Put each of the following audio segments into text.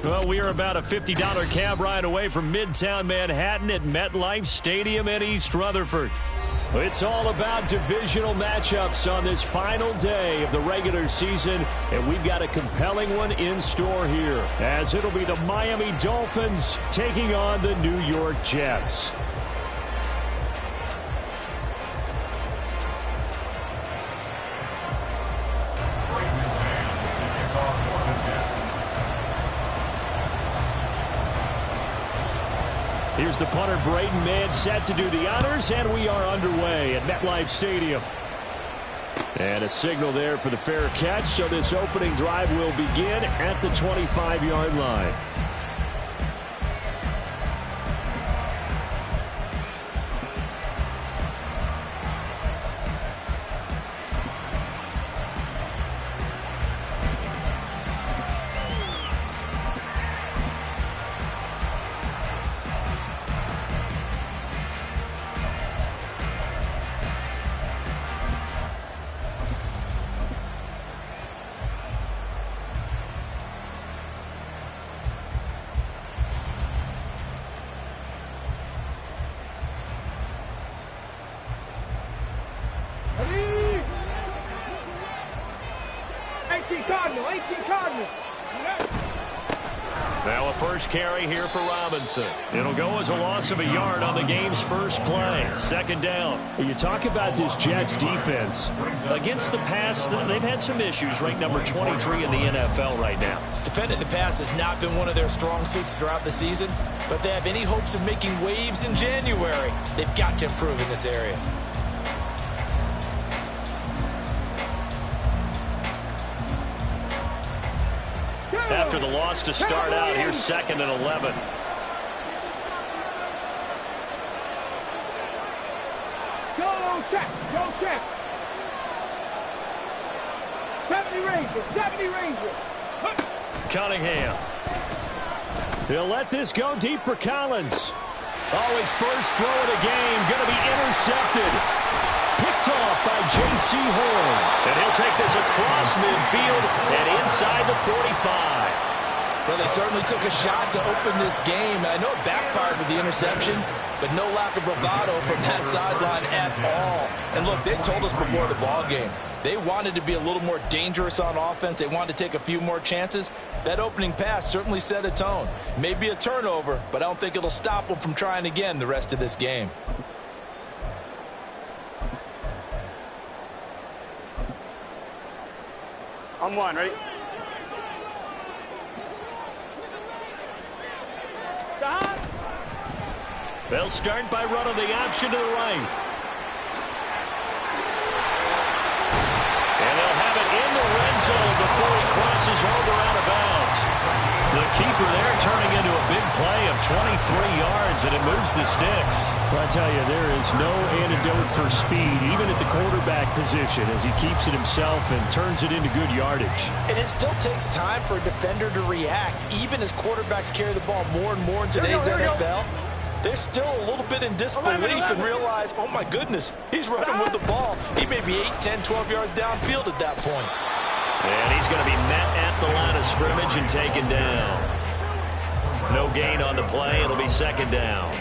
Well, we are about a $50 cab ride away from Midtown Manhattan at MetLife Stadium in East Rutherford. It's all about divisional matchups on this final day of the regular season, and we've got a compelling one in store here, as it'll be the Miami Dolphins taking on the New York Jets. Here's the punter, Braden Mann, set to do the honors, and we are underway at MetLife Stadium. And a signal there for the fair catch, so this opening drive will begin at the 25-yard line. Now a first carry here for Robinson. It'll go as a loss of a yard on the game's first play. Second down. You talk about this Jets defense. Against the pass, they've had some issues. Ranked number 23 in the NFL right now. Defending the pass has not been one of their strong suits throughout the season, but they have any hopes of making waves in January. They've got to improve in this area. After the loss to start out, here's 2nd and 11. Go check, go check. 70 Rangers, 70 Rangers. Cunningham. He'll let this go deep for Collins. Oh, his first throw of the game going to be intercepted. Picked off by J.C. Horn. And he'll take this across midfield and inside the 45. Well, they certainly took a shot to open this game. I know it backfired with the interception, but no lack of bravado from that sideline at all. And look, they told us before the ball game, they wanted to be a little more dangerous on offense. They wanted to take a few more chances. That opening pass certainly set a tone. Maybe a turnover, but I don't think it'll stop them from trying again the rest of this game. On one, ready? Stop. They'll start by running the option to the right. And they'll have it in the red zone before he crosses over out of bounds. The keeper there turning into a big play of 23 yards, and it moves the sticks. Well, I tell you, there is no antidote for speed, even at the quarterback position, as he keeps it himself and turns it into good yardage. And it still takes time for a defender to react, even as quarterbacks carry the ball more and more in today's NFL. They're still a little bit in disbelief and realize, oh my goodness, he's running with the ball. He may be 8, 10, 12 yards downfield at that point. And he's going to be met at the line of scrimmage and taken down. No gain on the play. It'll be 2nd down.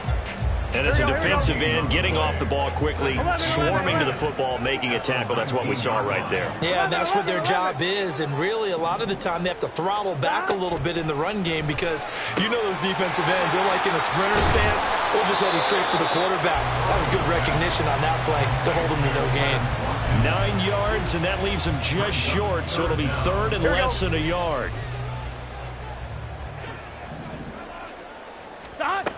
And as a defensive end, getting off the ball quickly, swarming to the football, making a tackle, that's what we saw right there. Yeah, and that's what their job is. And really, a lot of the time, they have to throttle back a little bit in the run game because you know those defensive ends, they're like in a sprinter stance. We'll just head it straight for the quarterback. That was good recognition on that play to hold him to no gain. 9 yards, and that leaves him just short, so it'll be 3rd and less than a yard. Stop.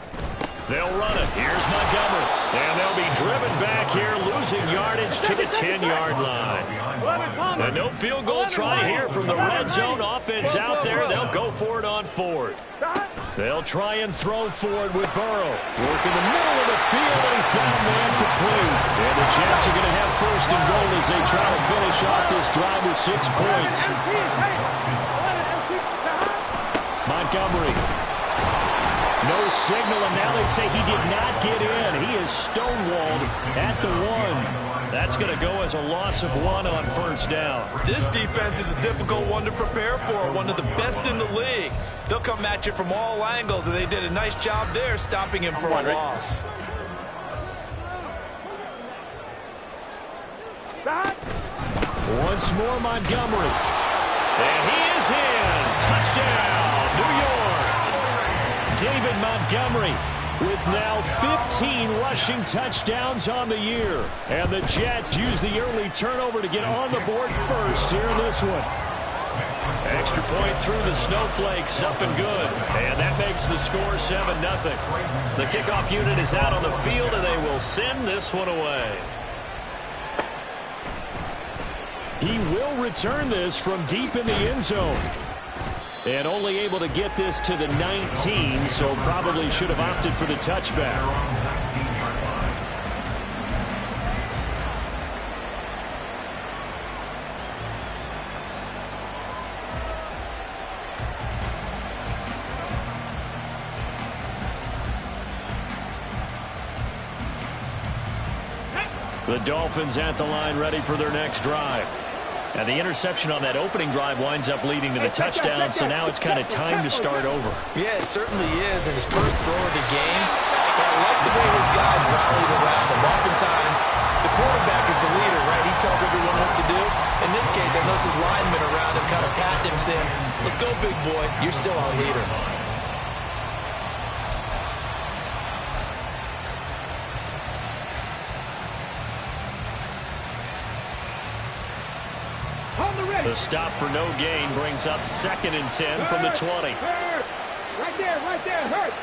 They'll run it. Here's Montgomery. And losing yardage to the 10-yard line. And no field goal try here from the red zone. Offense out there. They'll go for it on 4th. They'll try and throw for it with Burrow. Work in the middle of the field, and he's got a man complete. And the Jets are going to have 1st and goal as they try to finish off this drive with 6 points. Montgomery. No signal, and now they say he did not get in. He is stonewalled at the 1. That's going to go as a loss of 1 on 1st down. This defense is a difficult one to prepare for, one of the best in the league. They'll come at you from all angles, and they did a nice job there stopping him for a loss. Once more, Montgomery. And he is in. Touchdown, New York. David Montgomery with now 15 rushing touchdowns on the year. And the Jets use the early turnover to get on the board first here in this one. Extra point through the Snowflakes, up and good. And that makes the score 7-0. The kickoff unit is out on the field, and they will send this one away. He will return this from deep in the end zone. And only able to get this to the 19, so probably should have opted for the touchback. The Dolphins at the line, ready for their next drive. And the interception on that opening drive winds up leading to the touchdown, so now it's kind of time to start over. Yeah, it certainly is. And his first throw of the game, but I like the way his guys rallied around him. Oftentimes, the quarterback is the leader, right? He tells everyone what to do. In this case, I noticed his linemen around him kind of patting him, saying, "Let's go, big boy. You're still our leader." The stop for no gain brings up 2nd and 10 from the 20. Right there, hurt.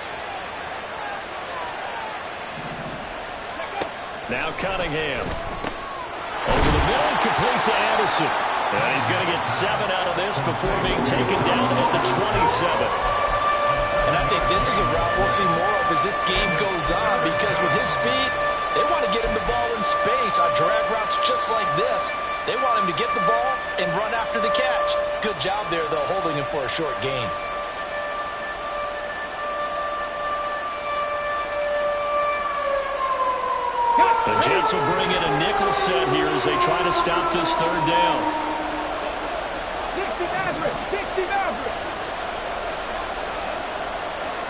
Now Cunningham. Over the middle, complete to Anderson. And he's going to get 7 out of this before being taken down at the 27. And I think this is a route we'll see more of as this game goes on, because with his speed, they want to get him the ball in space on drag routes just like this. They want him to get the ball and run after the catch. Good job there, though, holding him for a short gain. The Jets will bring in a nickel set here as they try to stop this 3rd down. 60 Maverick.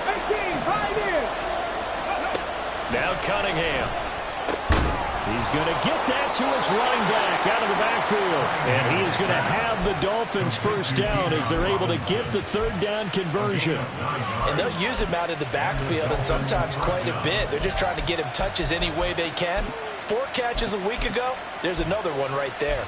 18, right in. Now Cunningham. He's going to get that to his running back out of the backfield. And he is going to have the Dolphins 1st down as they're able to get the 3rd down conversion. And they'll use him out of the backfield, and sometimes quite a bit. They're just trying to get him touches any way they can. 4 catches a week ago. There's another one right there.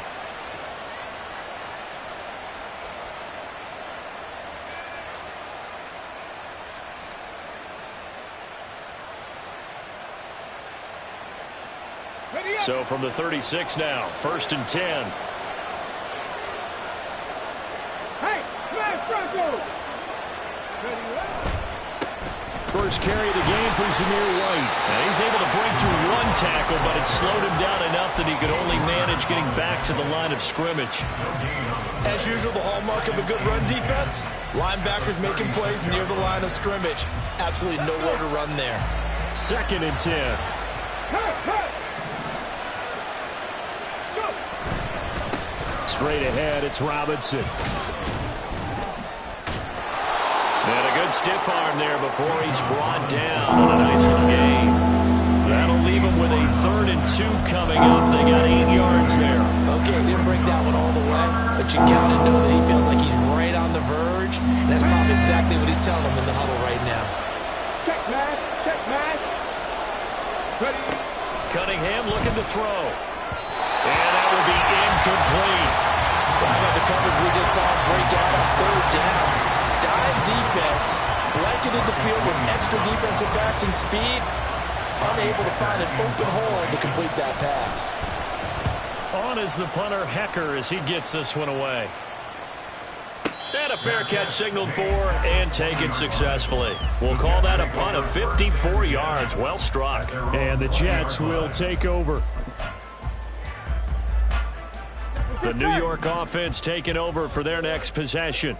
So from the 36 now, 1st and 10. Hey, smash Bronco. First carry of the game for Zamir White. And he's able to break to 1 tackle, but it slowed him down enough that he could only manage getting back to the line of scrimmage. As usual, the hallmark of a good run defense, linebackers making plays near the line of scrimmage. Absolutely nowhere to run there. 2nd and 10. Straight ahead, it's Robinson. And a good stiff arm there before he's brought down on a nice little gain. That'll leave him with a 3rd and 2 coming up. They got 8 yards there. Okay, he didn't break that one all the way, but you got to know that he feels like he's right on the verge. And that's probably exactly what he's telling them in the huddle right now. Check match. Ready. Cunningham looking to throw. And that will be incomplete. How about the coverage we just saw break out on 3rd down? Dime defense, blanketed the field with extra defensive backs and speed. unable to find an open hole to complete that pass. On is the punter, Hecker, as he gets this one away. And a fair catch signaled for and taken successfully. We'll call that a punt of 54 yards. Well struck. And the Jets will take over. The New York offense taking over for their next possession.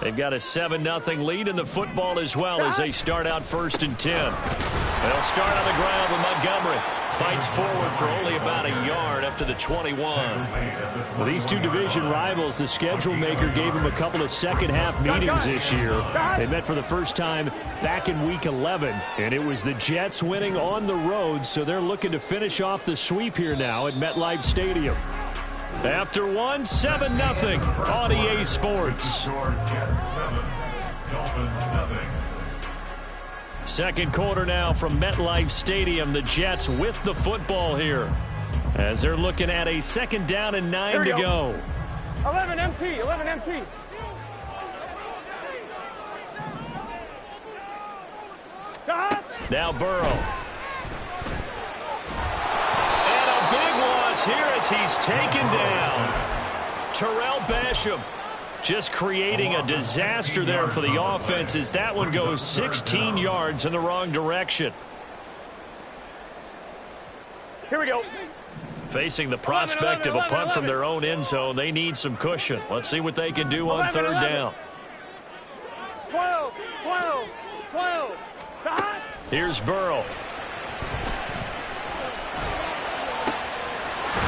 They've got a 7-0 lead in the football as well as they start out 1st and 10. They'll start on the ground with Montgomery. Fights forward for only about a yard up to the 21. Well, these two division rivals, the schedule maker gave them a couple of second-half meetings this year. They met for the first time back in Week 11, and it was the Jets winning on the road, so they're looking to finish off the sweep here now at MetLife Stadium. After one, 7-0 on EA Sports. Second quarter now from MetLife Stadium. The Jets with the football here as they're looking at a 2nd down and 9 to go. 11 MT, 11 MT. Now Burrow. And a big loss here as he's taken down. Terrell Basham just creating a disaster there for the offense as that one goes 16 yards in the wrong direction. Here we go. Facing the prospect of a punt from their own end zone, they need some cushion. Let's see what they can do on 3rd down. 12. Here's Burrow.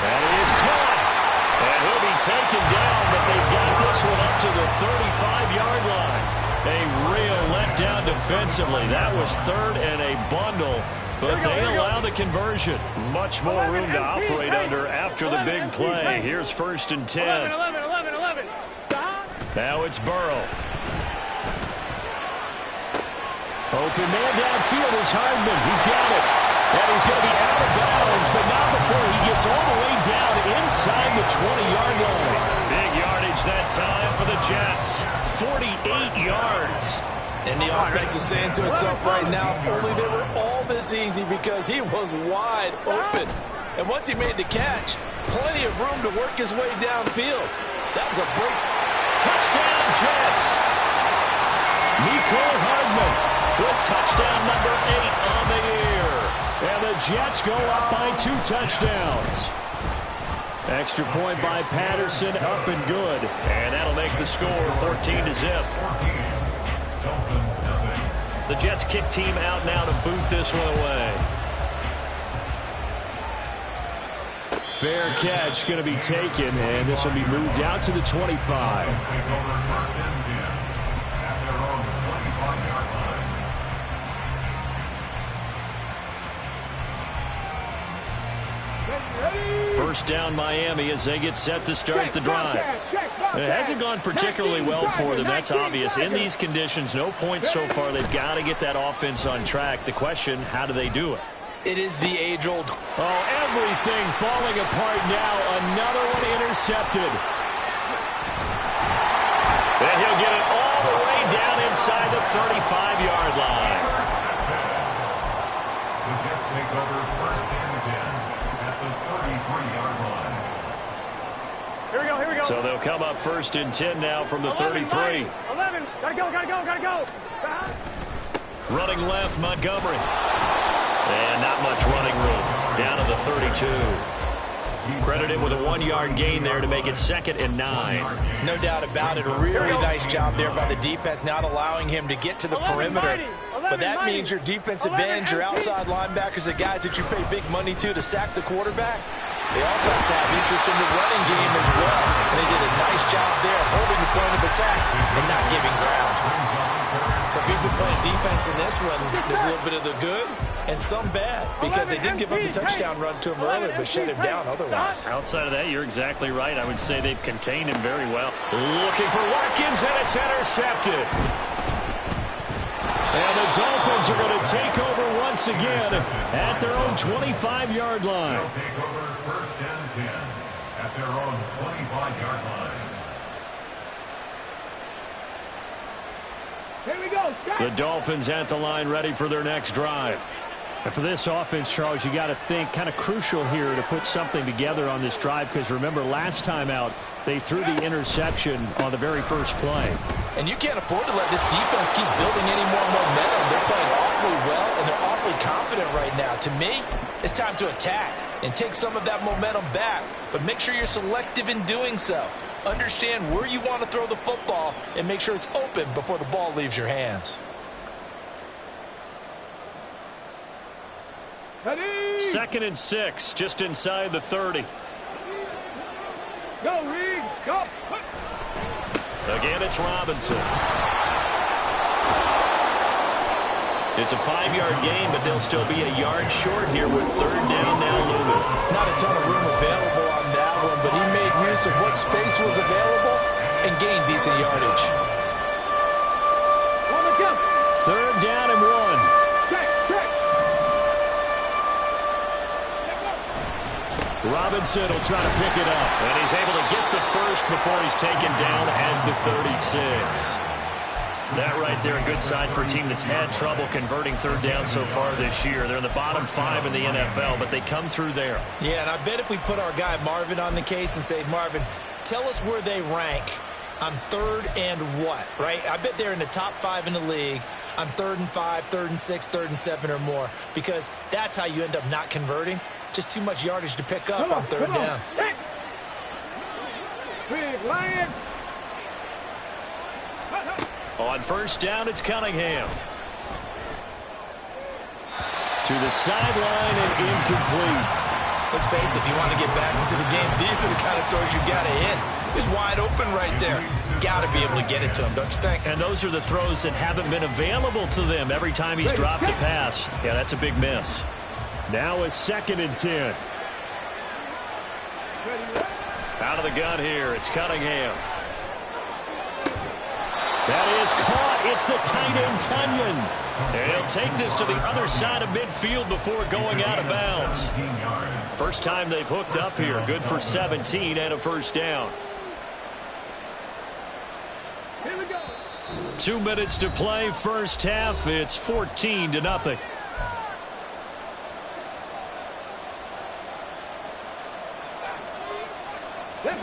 And he is caught. And he'll be taken down, but they've got this one up to the 35-yard line. A real letdown defensively. That was 3rd and a bundle, but they allow the conversion. Much more room to operate under after the big play. Here's 1st and 10. 11. Now it's Burrow. Open man downfield is Hardman. He's got it. And he's going to be out of bounds, but not before he gets all the way down inside the 20-yard line. Big yardage that time for the Jets. 48 yards. And the offense is saying to itself right now, only they were all this easy because he was wide open. And once he made the catch, plenty of room to work his way downfield. That was a break. Touchdown, Jets. Mecole Hardman with touchdown number 8 on the year. And the Jets go up by 2 touchdowns. Extra point by Patterson, up and good. And that'll make the score 14-0. The Jets kick team out now to boot this one away. Fair catch going to be taken, and this will be moved out to the 25. First down Miami as they get set to start the drive. It hasn't gone particularly well for them. That's obvious. In these conditions, no points so far. They've got to get that offense on track. The question, how do they do it? It is the age-old. Oh, everything falling apart now. Another one intercepted. And he'll get it all the way down inside the 35-yard line. The Jets take over 1st and 10 at the 33-yard line. Here we go. So they'll come up 1st and 10 now from the 33. 11. Gotta go. Running left, Montgomery. And not much running room. Down to the 32. Credit him with a 1-yard gain there to make it 2nd and 9. No doubt about it. A really nice job there by the defense, not allowing him to get to the perimeter. But that means your defensive ends, your outside linebackers, the guys that you pay big money to sack the quarterback. They also have to have interest in the running game as well. And they did a nice job there holding the point of attack and not giving ground. So if you've been playing defense in this one, there's a little bit of the good and some bad because they did give up the touchdown run to him earlier but shut him down otherwise. Outside of that, you're exactly right. I would say they've contained him very well. Looking for Watkins, and it's intercepted. And the Dolphins are going to take over once again at their own 25-yard line. They'll take over 1st and 10 at their own 25-yard line. Here we go. The Dolphins at the line ready for their next drive. And for this offense, Charles, you got to think kind of crucial here to put something together on this drive, because remember last time out they threw the interception on the very first play. And you can't afford to let this defense keep building any more momentum. They're playing awfully well, and they're awfully confident right now. To me, it's time to attack and take some of that momentum back, but make sure you're selective in doing so. Understand where you want to throw the football and make sure it's open before the ball leaves your hands. Second and 6, just inside the 30. Go, Reed, go. Again, it's Robinson. It's a 5-yard gain, but they'll still be a yard short here with third down now looming. Not a ton of room available on that one, but he made use of what space was available and gained decent yardage. Third down and 1. Check. Robinson will try to pick it up, and he's able to get the first before he's taken down at the 36. That right there, a good sign for a team that's had trouble converting third down so far this year. They're in the bottom 5 in the NFL, but they come through there. Yeah, and I bet if we put our guy Marvin on the case and say, Marvin, tell us where they rank on third and what, right? I bet they're in the top 5 in the league on 3rd and 5, 3rd and 6, 3rd and 7 or more, because that's how you end up not converting. Just too much yardage to pick up on third down. Big Lion. On first down, it's Cunningham. To the sideline and incomplete. Let's face it, if you want to get back into the game, these are the kind of throws you got to hit. He's wide open right there. Got to be able to get it to him, don't you think? And those are the throws that haven't been available to them every time he's dropped a pass. Yeah, that's a big miss. Now a 2nd and 10. Out of the gun here, it's Cunningham. That is caught. It's the tight end, Tunyon. And he'll take this to the other side of midfield before going out of bounds. First time they've hooked up here. Good for 17 and a first down. Here we go. 2 minutes to play, first half. It's 14-0.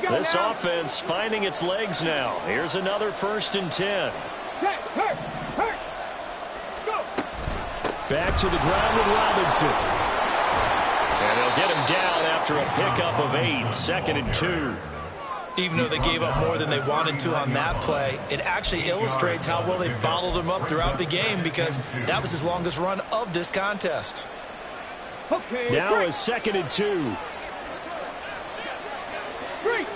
This offense finding its legs now. Here's another 1st and 10. Hurt. Go. Back to the ground with Robinson. And they'll get him down after a pickup of 8. 2nd and 2. Even though they gave up more than they wanted to on that play, it actually illustrates how well they bottled him up throughout the game, because that was his longest run of this contest. Okay. Now a 2nd and 2. Street.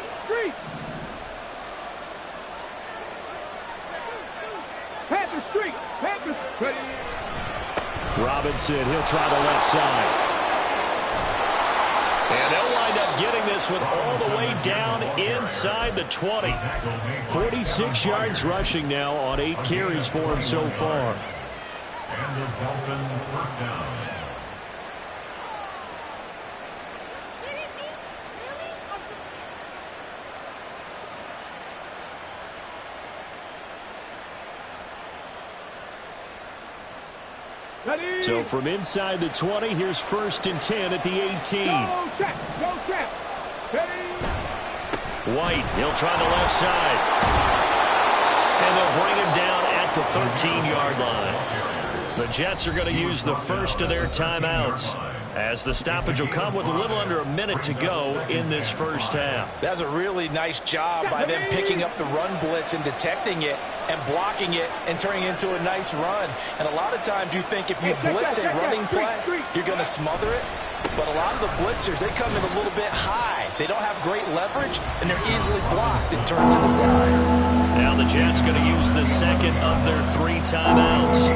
Panther Street. Robinson, he'll try the left side. And they'll wind up getting this one all the way down inside the 20. 46 yards rushing now on 8 carries for him so far. And the Dolphins first down. So from inside the 20, here's 1st and 10 at the 18. Go check. White, he'll try the left side. And they'll bring him down at the 13-yard line. The Jets are going to use the first of their timeouts, as the stoppage will come with a little under a minute to go in this first half. That's a really nice job by them picking up the run blitz and detecting it and blocking it and turning it into a nice run. And a lot of times you think if you blitz a running play, you're going to smother it. But a lot of the blitzers, they come in a little bit high. They don't have great leverage, and they're easily blocked and turned to the side. Now the Jets going to use the second of their 3 timeouts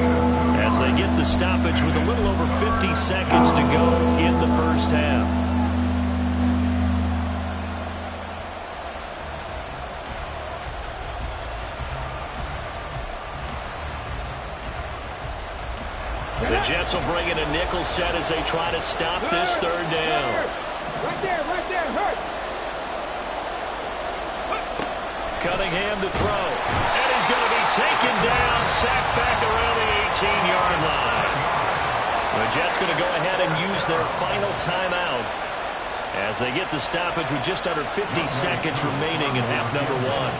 as they get the stoppage with a little over 50 seconds to go in the first half. The Jets will bring in a nickel set as they try to stop this third down. Right there, hurt. Cunningham to throw. And he's going to be taken down, sacked back around the 18-yard line. The Jets going to go ahead and use their final timeout as they get the stoppage with just under 50 seconds remaining in half number one.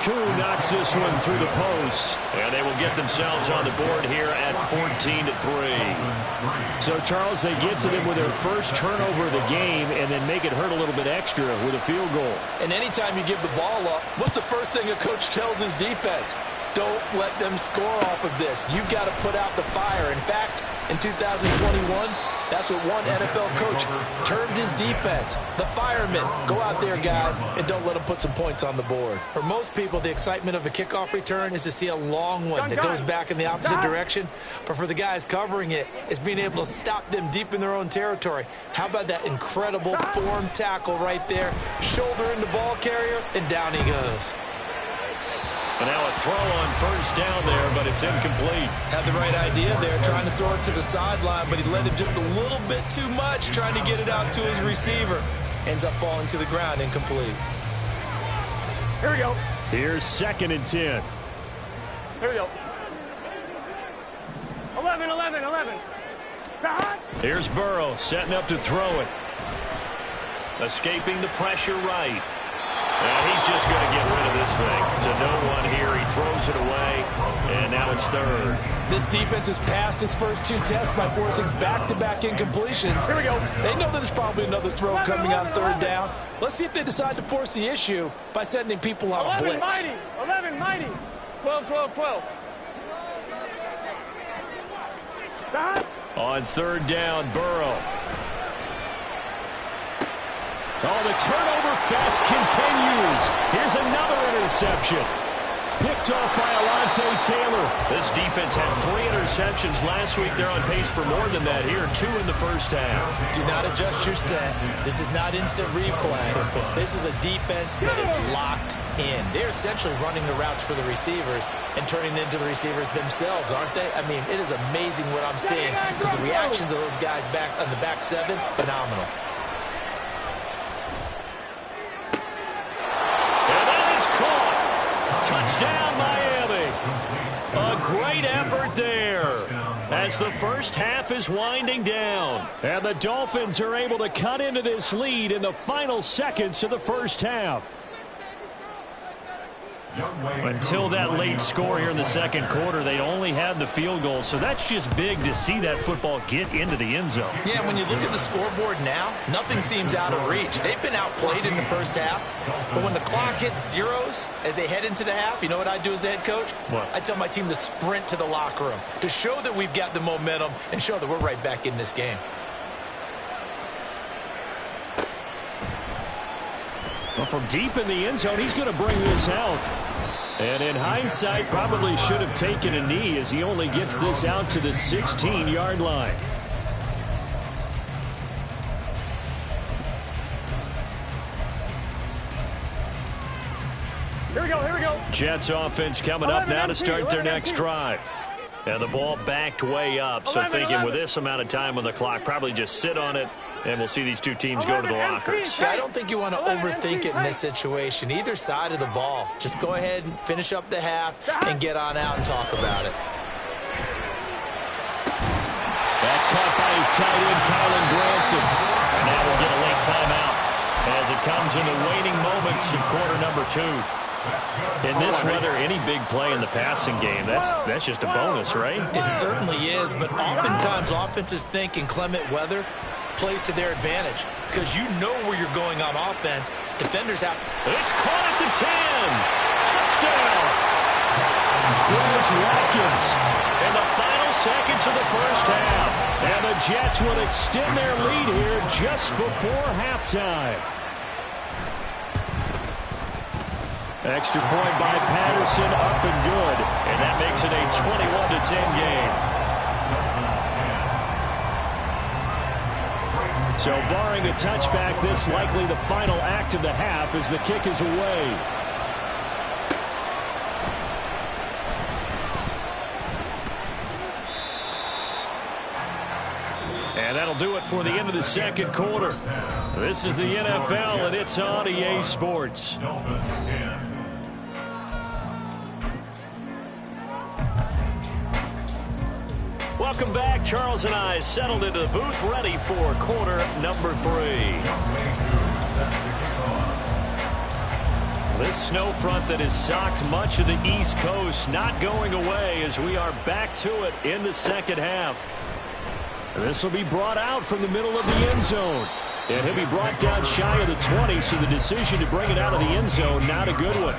Koo knocks this one through the post, and they will get themselves on the board here at 14-3. So, Charles, they get to them with their first turnover of the game and then make it hurt a little bit extra with a field goal. And anytime you give the ball up, what's the first thing a coach tells his defense? Don't let them score off of this. You've got to put out the fire. In fact, in 2021, that's what one NFL coach termed his defense. The firemen. Go out there, guys, and don't let them put some points on the board. For most people, the excitement of a kickoff return is to see a long one that goes back in the opposite direction. But for the guys covering it, it's being able to stop them deep in their own territory. How about that incredible form tackle right there? Shoulder into ball carrier, and down he goes. And now a throw on first down there, but it's incomplete. Had the right idea there, trying to throw it to the sideline, but he led him just a little bit too much, trying to get it out to his receiver. Ends up falling to the ground, incomplete. Here we go. Here's 2nd and 10. Here we go. 11. Here's Burrow setting up to throw it. Escaping the pressure right. And he's just going to get rid of this thing to no one here. He throws it away, and now it's 3rd. This defense has passed its first 2 tests by forcing back-to-back incompletions. Here we go. They know that there's probably another throw coming on 3rd down. Let's see if they decide to force the issue by sending people on a blitz. 11 mighty. 12. Stop. On 3rd down, Burrow. Oh, the turnover fest continues. Here's another interception. Picked off by Alontae Taylor. This defense had 3 interceptions last week. They're on pace for more than that here. 2 in the first half. Do not adjust your set. This is not instant replay. This is a defense that is locked in. They're essentially running the routes for the receivers and turning it into the receivers themselves, aren't they? I mean, it is amazing what I'm seeing because the reactions of those guys back on the back 7, phenomenal. Touchdown, Miami. A great effort there as the first half is winding down. And the Dolphins are able to cut into this lead in the final seconds of the first half. Until that late score here in the second quarter, they only had the field goal. So that's just big to see that football get into the end zone. Yeah, when you look at the scoreboard now, nothing seems out of reach. They've been outplayed in the first half. But when the clock hits zeros as they head into the half, you know what I do as a head coach? What? I tell my team to sprint to the locker room to show that we've got the momentum and show that we're right back in this game. Well, from deep in the end zone, he's going to bring this out. And in hindsight, probably should have taken a knee as he only gets this out to the 16-yard line. Here we go. Jets offense coming up now to start their next drive. And the ball backed way up, so thinking with this amount of time on the clock, probably just sit on it, and we'll see these two teams go to the lockers. Yeah, I don't think you want to overthink it in this situation. Either side of the ball. Just go ahead and finish up the half and get on out and talk about it. That's caught by his tight end, Kylen Granson. And now we'll get a late timeout as it comes in the waning moments of quarter number 2. In this weather, any big play in the passing game, that's just a bonus, right? It certainly is, but oftentimes offenses think in clement weather plays to their advantage because you know where you're going on offense. Defenders have... It's caught at the 10. Touchdown. Chris Watkins in the final seconds of the first half. And the Jets will extend their lead here just before halftime. Extra point by Patterson, up and good. And that makes it a 21-10 game. So barring a touchback, this likely the final act of the half as the kick is away. And that'll do it for the end of the second quarter. This is the NFL, and it's on EA Sports. Welcome back. Charles and I settled into the booth, ready for quarter number 3. This snow front that has socked much of the East Coast not going away as we are back to it in the second half. And this will be brought out from the middle of the end zone. And he'll be brought down shy of the 20, so the decision to bring it out of the end zone, not a good one.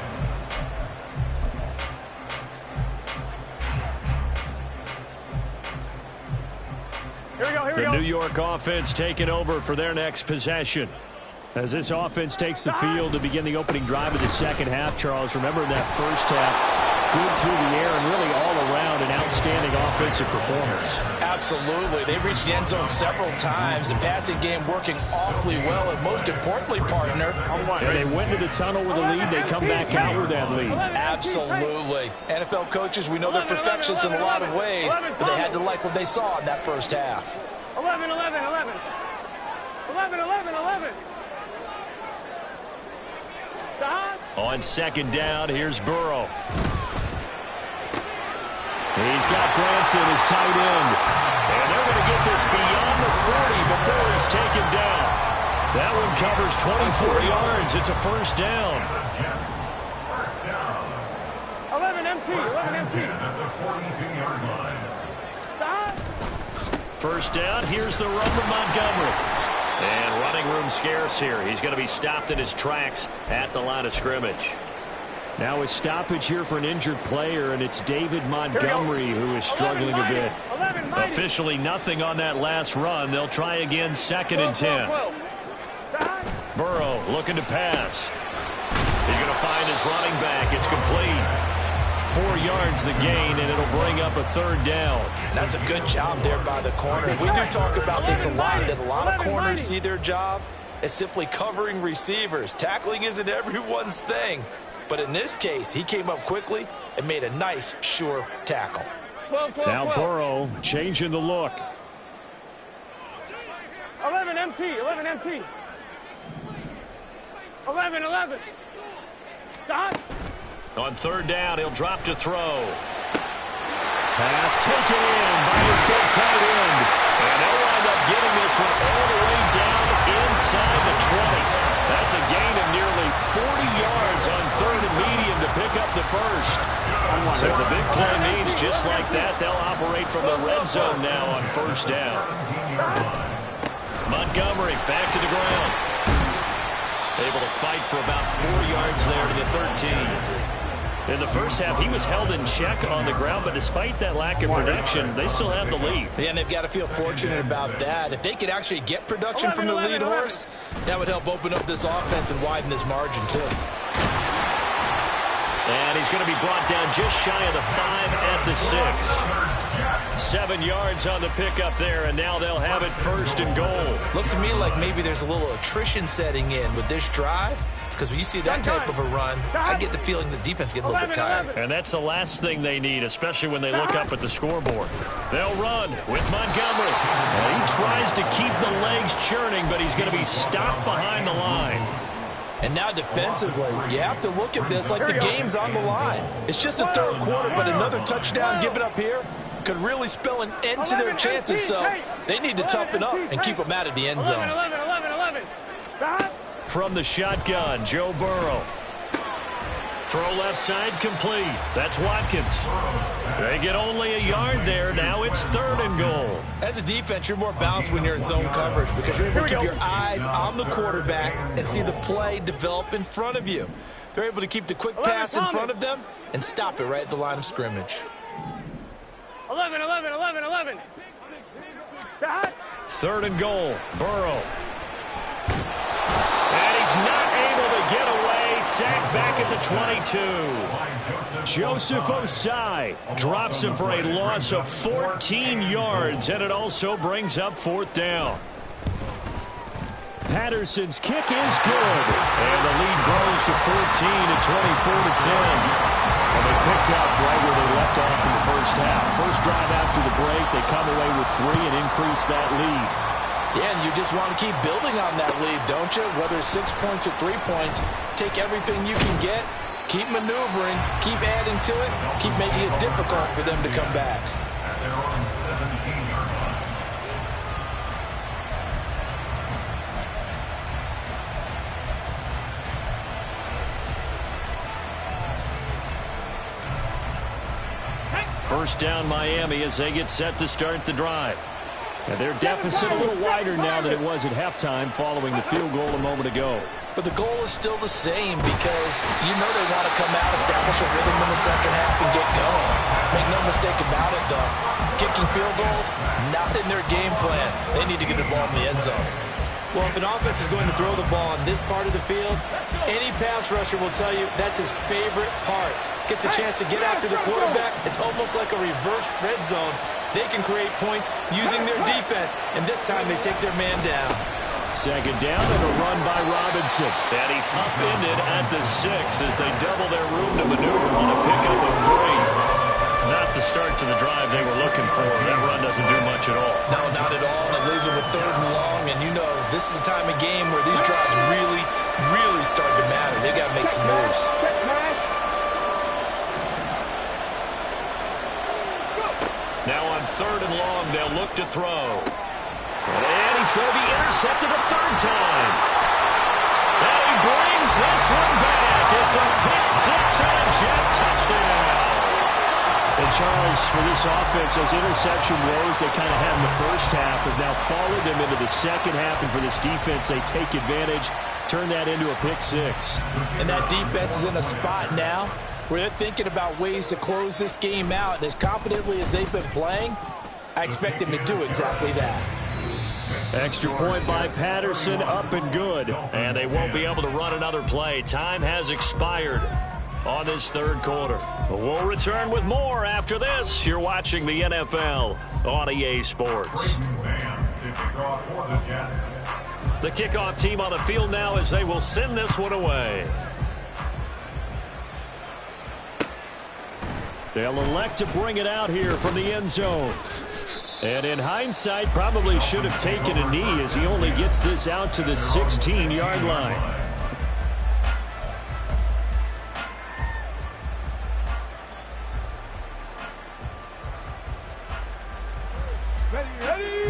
The New York offense taking over for their next possession. As this offense takes the field to begin the opening drive of the second half, Charles, remember in that first half, good through the air and really all around an outstanding offensive performance. Absolutely. They reached the end zone several times. The passing game working awfully well, and most importantly, partner, and they went into the tunnel with a lead. They come back out with that lead. Absolutely. NFL coaches, we know they're perfectionists in a lot of ways, but they had to like what they saw in that first half. 11, 11, 11. 11, 11, 11. On second down, here's Burrow. He's got Granson as tight end. And they're going to get this beyond the 40 before he's taken down. That one covers 24 yards. It's a first down. 11 MT, 11 MT. First down, here's the run from Montgomery. And running room scarce here. He's going to be stopped in his tracks at the line of scrimmage. Now a stoppage here for an injured player, and it's David Montgomery who is struggling a bit. Officially nothing on that last run. They'll try again, 2nd and 10. Burrow looking to pass. He's going to find his running back. It's complete. 4 yards the gain, and it'll bring up a third down. That's a good job there by the corner. We do talk about this a lot, that a lot of corners see their job as simply covering receivers. Tackling isn't everyone's thing. But in this case, he came up quickly and made a nice, sure tackle. Now Burrow changing the look. 11 MT, 11 MT. 11, 11. Stop. On third down, he'll drop to throw. Pass taken in by his big tight end. And they'll wind up getting this one all the way down inside the 20. That's a gain of nearly 40 yards on 3rd and medium to pick up the first. So the big play means just like that, they'll operate from the red zone now on first down. Montgomery back to the ground. Able to fight for about 4 yards there to the 13. In the first half, he was held in check on the ground, but despite that lack of production, they still have the lead. Yeah, and they've got to feel fortunate about that. If they could actually get production from the lead horse, that would help open up this offense and widen this margin, too. And he's going to be brought down just shy of the 5 at the 6. 7 yards on the pickup there, and now they'll have it 1st and goal. Looks to me like maybe there's a little attrition setting in with this drive, because when you see that type of a run, I get the feeling the defense getting a little bit tired. And that's the last thing they need, especially when they look up at the scoreboard. They'll run with Montgomery. And he tries to keep the legs churning, but he's going to be stopped behind the line. And now defensively, you have to look at this like the game's on the line. It's just a third quarter, but another touchdown given up here could really spell an end to their chances, so they need to toughen up and keep them out of the end zone. 11, 11, 11. From the shotgun, Joe Burrow. Throw left side complete. That's Watkins. They get only a yard there. Now it's 3rd and goal. As a defense, you're more balanced when you're in zone coverage because you're able to keep your eyes on the quarterback and see the play develop in front of you. They're able to keep the quick pass in front of them and stop it right at the line of scrimmage. 11, 11, 11, 11. 3rd and goal. Burrow. And he's not able to get away. Sacked back at the 22. Joseph Osai drops him for a loss of 14 yards, and it also brings up 4th down. Patterson's kick is good, and the lead grows to 14 at 24-10. And they picked up right where they left off in the first half. First drive after the break, they come away with 3 and increase that lead. Yeah, and you just want to keep building on that lead, don't you? Whether it's 6 points or 3 points, take everything you can get, keep maneuvering, keep adding to it, keep making it difficult for them to come back. At their own 7 First down Miami as they get set to start the drive. And their deficit a little wider now than it was at halftime following the field goal a moment ago. But the goal is still the same because you know they want to come out, establish a rhythm in the second half, and get going. Make no mistake about it, though. Kicking field goals, not in their game plan. They need to get the ball in the end zone. Well, if an offense is going to throw the ball on this part of the field, any pass rusher will tell you that's his favorite part. Gets a chance to get after the quarterback. It's almost like a reverse red zone. They can create points using their defense, and this time they take their man down. Second down and a run by Robinson. And he's upended at the 6 as they double their room to maneuver on a pickup of 3. Not the start to the drive they were looking for. That run doesn't do much at all. No, not at all. And it leaves them with 3rd and long. And you know, this is the time of game where these drives really, really start to matter. They got to make some moves. Now on 3rd and long, they'll look to throw. And he's going to be intercepted a 3rd time. And he brings this one back. It's a pick 6 and a Jet touchdown. And Charles, for this offense, those interception woes they kind of had in the first half have now followed them into the second half. And for this defense, they take advantage, turn that into a pick 6. And that defense is in a spot now where they're thinking about ways to close this game out. And as confidently as they've been playing, I expect them to do exactly that. Extra point by Patterson, up and good. And they won't be able to run another play. Time has expired on this 3rd quarter. We'll return with more after this. You're watching the NFL on EA Sports. The kickoff team on the field now as they will send this one away. They'll elect to bring it out here from the end zone. And in hindsight, probably should have taken a knee as he only gets this out to the 16-yard line.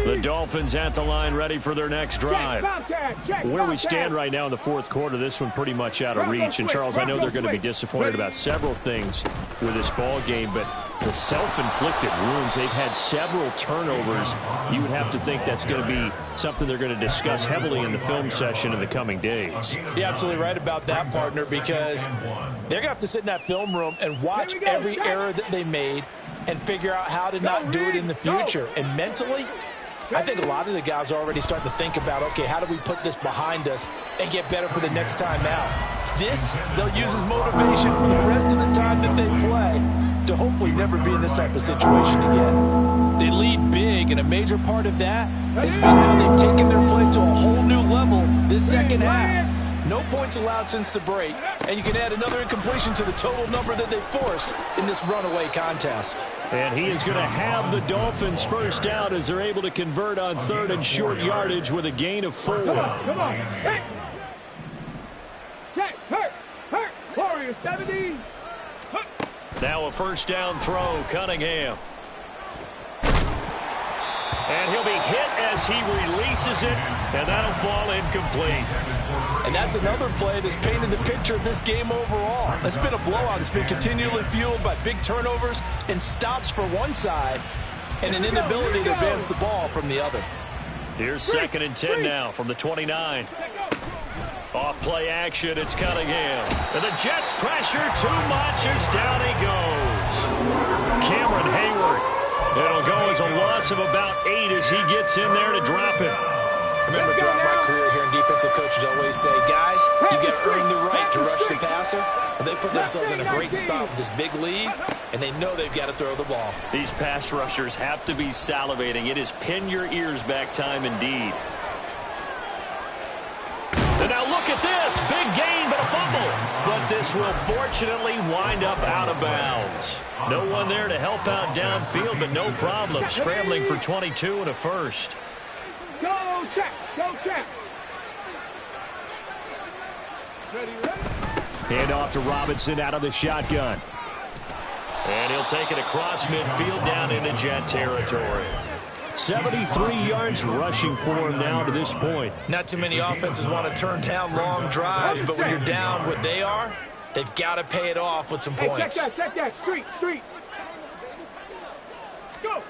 The Dolphins at the line, ready for their next drive. Where we stand right now in the 4th quarter, this one pretty much out of reach. And, Charles, I know they're going to be disappointed about several things with this ball game, but the self-inflicted wounds, they've had several turnovers. You would have to think that's going to be something they're going to discuss heavily in the film session in the coming days. You're absolutely right about that, partner, because they're going to have to sit in that film room and watch every error that they made and figure out how to not do it in the future. And mentally, I think a lot of the guys are already starting to think about, okay, how do we put this behind us and get better for the next time out? This, they'll use as motivation for the rest of the time that they play to hopefully never be in this type of situation again. They lead big, and a major part of that has been how they've taken their play to a whole new level this second half. No points allowed since the break, and you can add another incompletion to the total number that they forced in this runaway contest. And he is going to have the Dolphins first down as they're able to convert on 3rd and short yardage with a gain of 4. Come on. Hey. Check. Hurt. Warrior 70. Now a first down throw, Cunningham. And he'll be hit as he releases it, and that'll fall incomplete. And that's another play that's painted the picture of this game overall. It's been a blowout. It's been continually fueled by big turnovers and stops for one side and an inability to advance the ball from the other. Here's 2nd and 10 now from the 29. Off play action, it's Cunningham. And the Jets pressure too much as down he goes. Cameron Hayward. It'll go as a loss of about 8 as he gets in there to drop him. Remember, throughout my career here in defensive coaches always say, guys, you got to earn the right to rush the passer. And they put themselves in a great spot with this big lead, and they know they've got to throw the ball. These pass rushers have to be salivating. It is pin your ears back time indeed. And now look at this. Big gain, but a fumble. But this will fortunately wind up out of bounds. No one there to help out downfield, but no problem. Scrambling for 22 and a first. Go check. Ready. Hand off to Robinson out of the shotgun. And he'll take it across midfield down into Jet territory. 73 yards rushing for him now to this point. Not too many offenses want to turn down long drives, but when you're down what they are, they've got to pay it off with some points. Check that. Street. Go.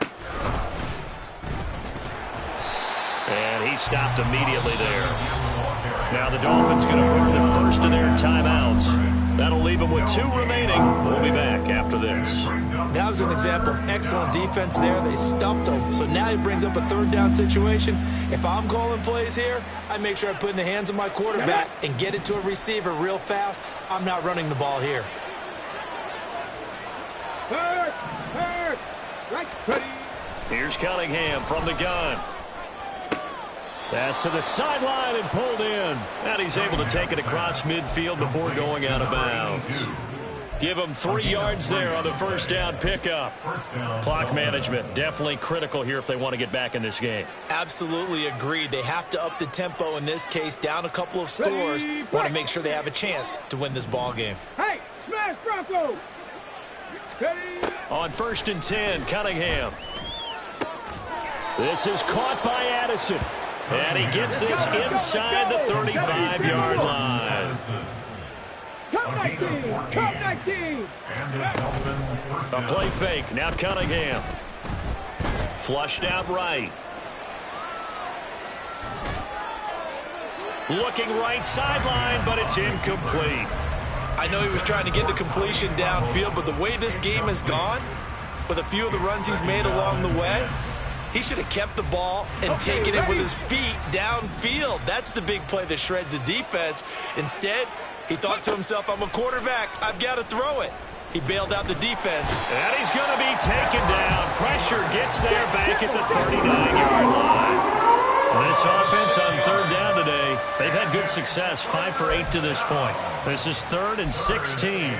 And he stopped immediately there. Now the Dolphins going to burn the first of their timeouts. That'll leave them with 2 remaining. We'll be back after this. That was an example of excellent defense there. They stuffed him. So now he brings up a 3rd down situation. If I'm calling plays here, I make sure I put it in the hands of my quarterback and get it to a receiver real fast. I'm not running the ball here. Third. Right. Ready. Here's Cunningham from the gun. Pass to the sideline and pulled in. And he's able to take it across midfield before going out of bounds. Give him 3 yards there on the first down pickup. Clock management definitely critical here if they want to get back in this game. Absolutely agreed. They have to up the tempo in this case, down a couple of scores. Want to make sure they have a chance to win this ball game. Hey, smash Bronco. Ready. On 1st and 10, Cunningham. This is caught by Addison. And he gets this inside the 35-yard line. Top 19. A play fake. Now Cunningham. Flushed out right. Looking right sideline, but it's incomplete. I know he was trying to get the completion downfield, but the way this game has gone, with a few of the runs he's made along the way, he should have kept the ball and taken it with his feet downfield. That's the big play that shreds a defense. Instead, he thought to himself, I'm a quarterback. I've got to throw it. He bailed out the defense. And he's going to be taken down. Pressure gets there back at the 39-yard line. This offense on 3rd down today, they've had good success, 5 for 8 to this point. This is 3rd and 16.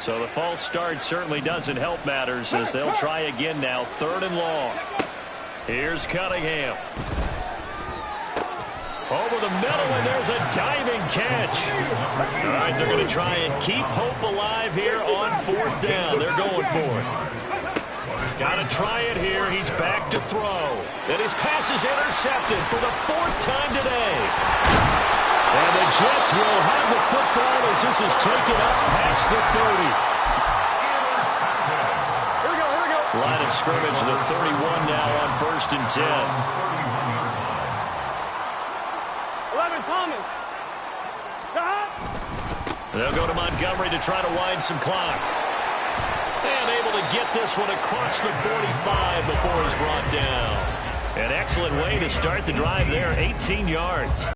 So the false start certainly doesn't help matters as they'll try again now, 3rd and long. Here's Cunningham. Over the middle, and there's a diving catch. All right, they're going to try and keep hope alive here on 4th down. They're going for it. Got to try it here. He's back to throw. And his pass is intercepted for the 4th time today. And the Jets will have the football as this is taken up past the 30. Here we go. Line of scrimmage, the 31 now on 1st and 10. 11, Thomas. They'll go to Montgomery to try to wind some clock. And able to get this one across the 45 before he's brought down. An excellent way to start the drive there, 18 yards.